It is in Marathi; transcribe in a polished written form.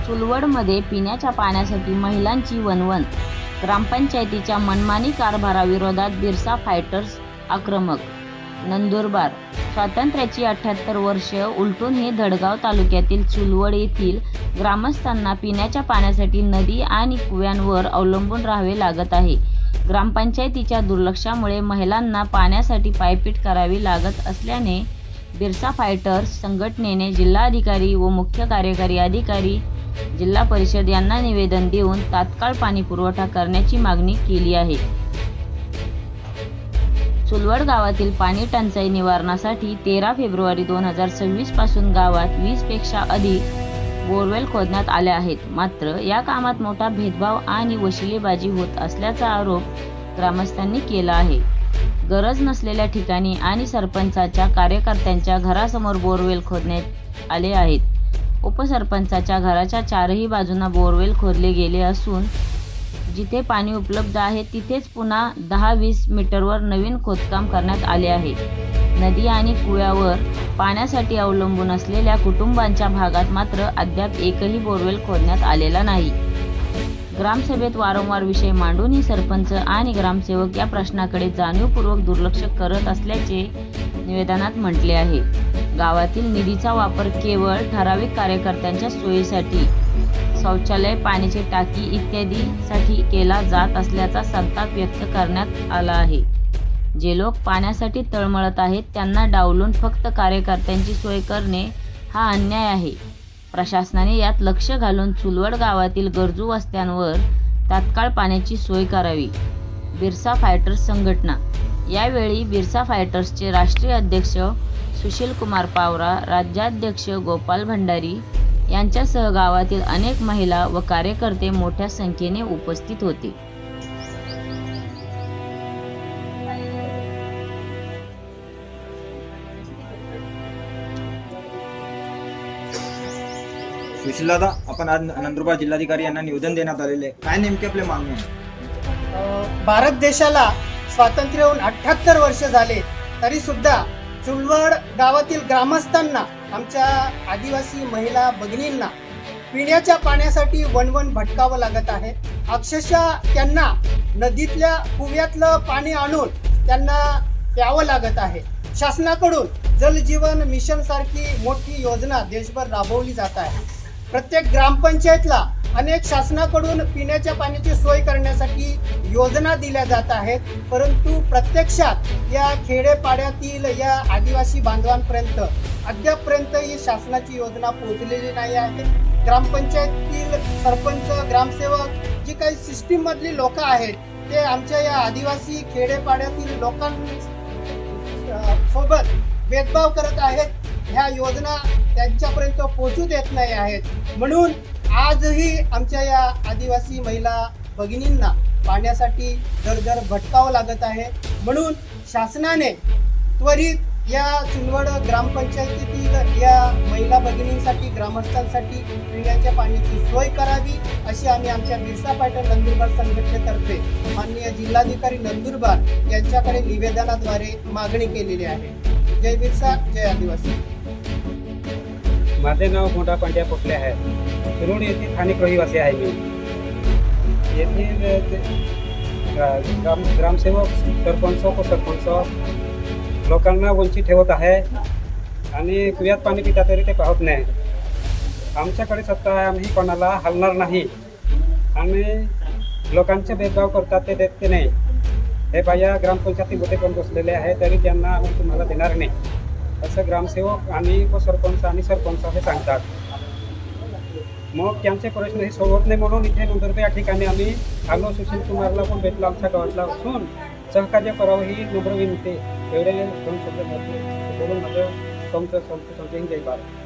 चुलवडमध्ये पिण्याच्या पाण्यासाठी महिलांची वणवण, ग्रामपंचायतीच्या मनमानी कारभाराविरोधात बिरसा फायटर्स आक्रमक. नंदुरबार. स्वातंत्र्याची 78 वर्षे उलटूनही धडगाव तालुक्यातील चुलवड येथील ग्रामस्थांना पिण्याच्या पाण्यासाठी नदी आणि कुव्यांवर अवलंबून राहावे लागत आहे. ग्रामपंचायतीच्या दुर्लक्षामुळे महिलांना पाण्यासाठी पायपीट करावी लागत असल्याने बिरसा फायटर्स संघटनेने जिल्हाधिकारी व मुख्य कार्यकारी अधिकारी, जिल्हा परिषद यांना निवेदन देऊन तात्काळ पाणीपुरवठा करण्याची मागणी केली आहे. चुलवड गावातील पाणी टंचाई निवारणासाठी 13 फेब्रुवारी 2026 पासून गावात 20 पेक्षा अधिक बोरवेल खोदण्यात आल्या आहेत. मात्र या कामात मोठा भेदभाव आणि वशिलेबाजी होत असल्याचा आरोप ग्रामस्थांनी केला आहे. गरज नसलेल्या ठिकाणी आणि सरपंचाच्या कार्यकर्त्यांच्या घरासमोर बोरवेल खोदण्यात आले आहेत. उपसरपंचाच्या घराच्या चारही बाजूंना बोरवेल खोदले गेले असून जिथे पाणी उपलब्ध आहे तिथेच पुन्हा 10-20 मीटरवर नवीन खोदकाम करण्यात आले आहे. नदी आणि कुव्यावर पाण्यासाठी अवलंबून असलेल्या कुटुंबांच्या भागात मात्र अद्याप एकही बोरवेल खोदण्यात आलेला नाही. ग्रामसभेत वारंवार विषय मांडूनही सरपंच आणि ग्रामसेवक या प्रश्नाकडे जाणीवपूर्वक दुर्लक्ष करत असल्याचे निवेदनात म्हटले आहे. गावातील निधीचा वापर केवळ ठराविक कार्यकर्त्यांच्या सोयीसाठी, शौचालय, पाण्याची टाकी इत्यादीसाठी केला जात असल्याचा संताप व्यक्त करण्यात आला आहे. जे लोक पाण्यासाठी तळमळत आहेत त्यांना डावलून फक्त कार्यकर्त्यांची सोय करणे हा अन्याय आहे. प्रशासनाने यात लक्ष घालून चुलवड गावातील गरजू वस्त्यांवर तात्काळ पाण्याची सोय करावी. बिरसा फायटर्स संघटना. यावेळी बिरसा फायटर्सचे राष्ट्रीय अध्यक्ष सुशीलकुमार पावरा, राज्याध्यक्ष गोपाल भंडारी यांच्यासह गावातील अनेक महिला व कार्यकर्ते मोठ्या संख्येने उपस्थित होते. सुशीलदादा, आपण आज नंदुरबार जिल्हाधिकारी यांना निवेदन देण्यात आलेले आहे. काय नेमके आपले मागणी आहे? भारत देशाला स्वातंत्र्य होऊन 78 वर्ष झाले तरी सुद्धा चुलवड गावातील ग्रामस्थांना, आमच्या आदिवासी महिला भगिनींना पिण्याच्या पाण्यासाठी वणवण भटकावं लागत आहे. अक्षरशः त्यांना नदीतल्या कुव्यातलं पाणी आणून त्यांना प्यावं लागत आहे. शासनाकडून जल जीवन मिशन सारखी मोठी योजना देशभर राबवली जात आहे. प्रत्येक ग्रामपंचायतला अनेक शासनाकडून पिण्याच्या पाण्याची सोय करण्यासाठी योजना दिल्या जात आहेत, परंतु प्रत्यक्षात या खेडेपाड्यातील या आदिवासी बांधवांपर्यंत अद्यापपर्यंत ही शासनाची योजना पोहोचलेली नाही आहे. ग्रामपंचायतीतील सरपंच, ग्रामसेवक जी काही सिस्टीम मधली लोक आहेत ते आमच्या या आदिवासी खेडेपाड्यातील लोकांसोबत भेदभाव करत आहेत. ह्या योजना त्यांच्यापर्यंत पोहोचू देत नाही आहेत. म्हणून आजही आमच्या या आदिवासी महिला भगिनींना पाण्यासाठी दर भटकावं लागत आहे. म्हणून शासनाने त्वरित या चुलवड ग्रामपंचायतीतील या महिला भगिनींसाठी, ग्रामस्थांसाठी पिण्याच्या पाण्याची सोय करावी अशी आम्ही आमच्या बिरसा फायटर नंदुरबार संघटनेतर्फे माननीय जिल्हाधिकारी नंदुरबार यांच्याकडे निवेदनाद्वारे मागणी केलेली आहे. जय बिरसा, जय आदिवासी. माझे नाव मोठा पांड्या पोटले आहे. शिरोड येथील स्थानिक रहिवासी आहे मी. येथील ग्रामसेवक, सरपंच, उपसरपंच लोकांना वंचित ठेवत आहे आणि कुव्यात पाणी पिता तरी ते पाहत नाही. आमच्याकडे सत्ता आहे, आम्ही कोणाला हलणार नाही आणि लोकांचे भेदभाव करतात ते देत नाही. हे बाया ग्रामपंचायतीमध्ये पण बसलेले आहे तरी त्यांना आम्ही तुम्हाला देणार नाही असं ग्रामसेवक आणि उपसरपंच आणि सरपंच हे सांगतात. मग त्यांचे प्रश्न हे सोडवत नाही म्हणून इथे नंदुरबार या ठिकाणी आम्ही आलो. सुशील कुमारला पण भेटलो आमच्या गावातला असून सहकार्य करावं ही नम्र विनंती. एवढे दोन शब्द बोलून माझं संत जय भारत.